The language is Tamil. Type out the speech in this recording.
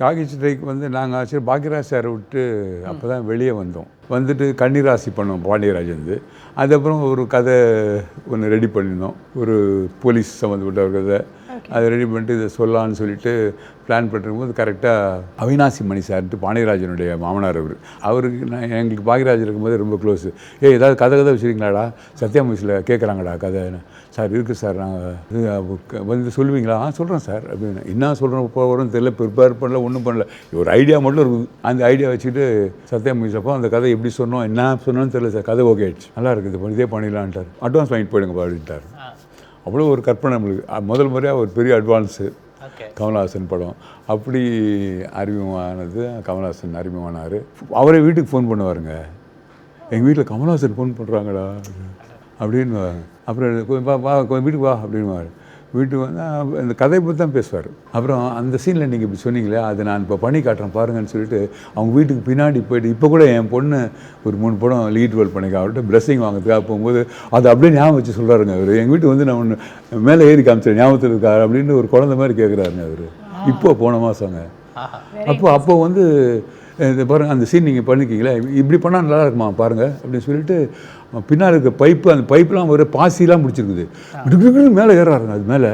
காக்கி சட்டைக்கு வந்து நாங்கள் ஆக்சுவலி பாக்யராஜ் சாரை விட்டு அப்போ தான் வெளியே வந்தோம். வந்துட்டு கன்னிராசி பண்ணோம் பாண்டியராஜ் வந்து. அதுக்கப்புறம் ஒரு கதை ஒன்று ரெடி பண்ணியிருந்தோம், ஒரு போலீஸ் சம்மந்தப்பட்ட ஒரு கதை. அதை ரெடி பண்ணிட்டு இதை சொல்லலான்னு சொல்லிட்டு பிளான் பண்ணிருக்கும்போது கரெக்டாக அவினாசி மணி சார்ட்டு பாண்டியராஜனுடைய மாமனார் அவருக்கு நான் எங்களுக்கு பாக்யராஜ் இருக்கும்போது ரொம்ப க்ளோஸு. ஏதாவது கதை வச்சுருக்கீங்களாடா, சத்யா மியூஸில் கேட்குறாங்கடா கதை. சார் இருக்குது சார், நாங்கள் வந்து சொல்லுவீங்களா? சொல்கிறேன் சார் அப்படின்னு. என்ன சொல்கிறோம் இப்போ வரும்னு தெரியல, ப்ரிப்பேர் பண்ணல, ஒன்றும் பண்ணல, ஒரு ஐடியா மட்டும் இருக்குது. அந்த ஐடியா வச்சுட்டு சத்யா மியூஸில் அப்போ அந்த கதை எப்படி சொன்னோம், என்ன சொன்னோன்னு தெரியல சார், கதை ஓகே ஆயிடுச்சு, நல்லா இருக்குது, இதே பண்ணிடலான்ட்டார். அட்வான்ஸ் வாங்கிட்டு போயிடுங்க அப்படின்ட்டார். அவ்வளோ ஒரு கற்பனை நம்மளுக்கு. முதல் முறையாக ஒரு பெரிய அட்வான்ஸு கமல்ஹாசன் படம். அப்படி அறிமுகமானது கமல்ஹாசன் அறிமுகமானார். அவரே வீட்டுக்கு ஃபோன் பண்ணுவாருங்க. எங்கள் வீட்டில் கமல்ஹாசன் ஃபோன் பண்ணுறாங்கடா அப்படின்னு. அப்புறம் வீட்டுக்கு வா அப்படின்வார். வீட்டுக்கு வந்து அந்த கதையை பற்றி தான் பேசுவார். அப்புறம் அந்த சீனில் நீங்கள் இப்படி சொன்னீங்களே, அதை நான் இப்போ பண்ணி காட்டுறேன் பாருங்கன்னு சொல்லிட்டு அவங்க வீட்டுக்கு பின்னாடி போய்ட்டு, இப்போ கூட என் பொண்ணு ஒரு 3 படம் லீட் ரோல் பண்ணிக்க அவர்கிட்ட பிளெஸிங் வாங்கிறதுக்காக போகும்போது அதை அப்படியே ஞாபகம் வச்சு சொல்கிறாருங்க அவர். எங்கள் வீட்டுக்கு வந்து நான் ஒன்று மேலே ஏறி காமிச்சேன், ஞாபகத்தில் இருக்கார் அப்படின்னு ஒரு குழந்தை மாதிரி கேட்குறாருங்க அவர். இப்போ போன மாதங்க. அப்போ வந்து இந்த பாருங்கள் அந்த சீன் நீங்கள் பண்ணிக்கிங்களே, இப்படி பண்ணால் நல்லா இருக்குமா பாருங்கள் அப்படின்னு சொல்லிட்டு பின்னால் இருக்க பைப்பு, அந்த பைப்லாம் ஒரு பாசிலாம் முடிச்சிருக்குது, மேலே ஏறாருங்க அது மேலே.